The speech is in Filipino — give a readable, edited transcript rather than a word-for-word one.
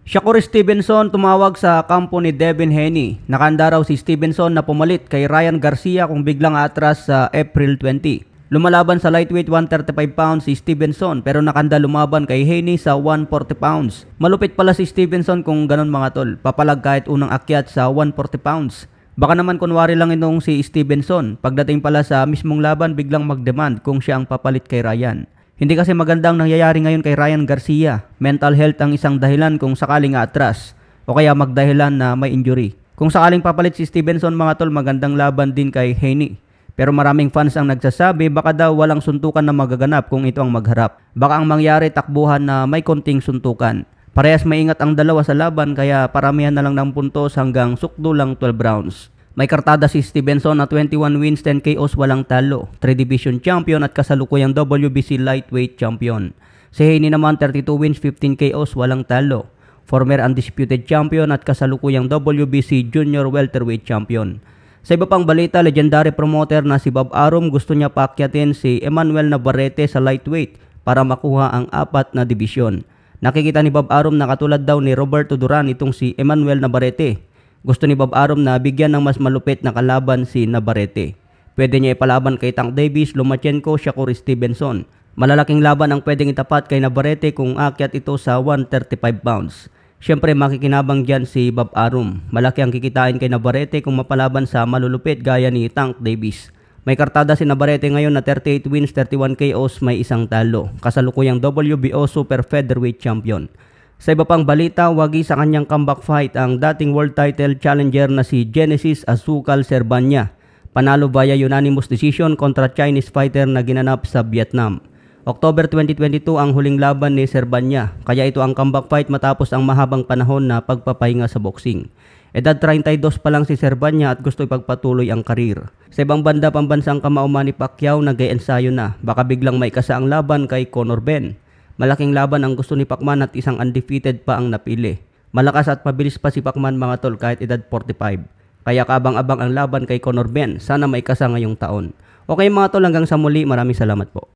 Shakur Stevenson tumawag sa kampo ni Devin Haney. Nakahanda raw si Stevenson na pumalit kay Ryan Garcia kung biglang atras sa April 20. Lumalaban sa lightweight 135 pounds si Stevenson pero nakahanda lumaban kay Haney sa 140 pounds. Malupit pala si Stevenson kung ganun mga tol. Papalag kahit unang akyat sa 140 pounds. Baka naman kunwari lang itong si Stevenson. Pagdating pala sa mismong laban biglang mag-demand kung siya ang papalit kay Ryan. Hindi kasi magandang nangyayari ngayon kay Ryan Garcia. Mental health ang isang dahilan kung sakaling atras o kaya magdahilan na may injury. Kung sakaling papalit si Stevenson mga tol, magandang laban din kay Haney. Pero maraming fans ang nagsasabi baka daw walang suntukan na magaganap kung ito ang magharap. Baka ang mangyari takbuhan na may konting suntukan. Parehas maingat ang dalawa sa laban kaya paramihan na lang ng puntos hanggang sukdo lang 12 rounds. May kartada si Stevenson na 21 wins, 10 KOs, walang talo. 3 division champion at kasalukuyang WBC lightweight champion. Si Haney naman 32 wins, 15 KOs, walang talo. Former undisputed champion at kasalukuyang WBC junior welterweight champion. Sa iba pang balita, legendary promoter na si Bob Arum gusto niya paakyatin si Emmanuel Navarrete sa lightweight para makuha ang 4 na dibisyon. Nakikita ni Bob Arum na katulad daw ni Roberto Duran itong si Emmanuel Navarrete. Gusto ni Bob Arum na bigyan ng mas malupit na kalaban si Navarrete. Pwede niya ipalaban kay Tank Davis, Lomachenko, Shakur Stevenson. Malalaking laban ang pwedeng itapat kay Navarrete kung akyat ito sa 135 pounds. Siyempre makikinabang dyan si Bob Arum. Malaki ang kikitain kay Navarrete kung mapalaban sa malulupit gaya ni Tank Davis. May kartada si Navarrete ngayon na 38 wins, 31 KOs, may isang talo. Kasalukuyang WBO Super Featherweight Champion. Sa iba pang balita, wagi sa kanyang comeback fight ang dating world title challenger na si Genesis Azúcar Cervania. Panalo via unanimous decision kontra Chinese fighter na ginanap sa Vietnam. October 2022 ang huling laban ni Cervania, kaya ito ang comeback fight matapos ang mahabang panahon na pagpapahinga sa boxing. Edad 32 pa lang si Cervania at gusto ipagpatuloy ang karir. Sa ibang banda, pambansang kamao Manny Pacquiao nag-e-ensayo na, baka biglang may kasa ang laban kay Conor Benn. Malaking laban ang gusto ni Pacman at isang undefeated pa ang napili. Malakas at mabilis pa si Pacman mga tol kahit edad 45. Kaya kabang-abang ang laban kay Conor Benn. Sana may kasa ngayong taon. Okay mga tol, hanggang sa muli, maraming salamat po.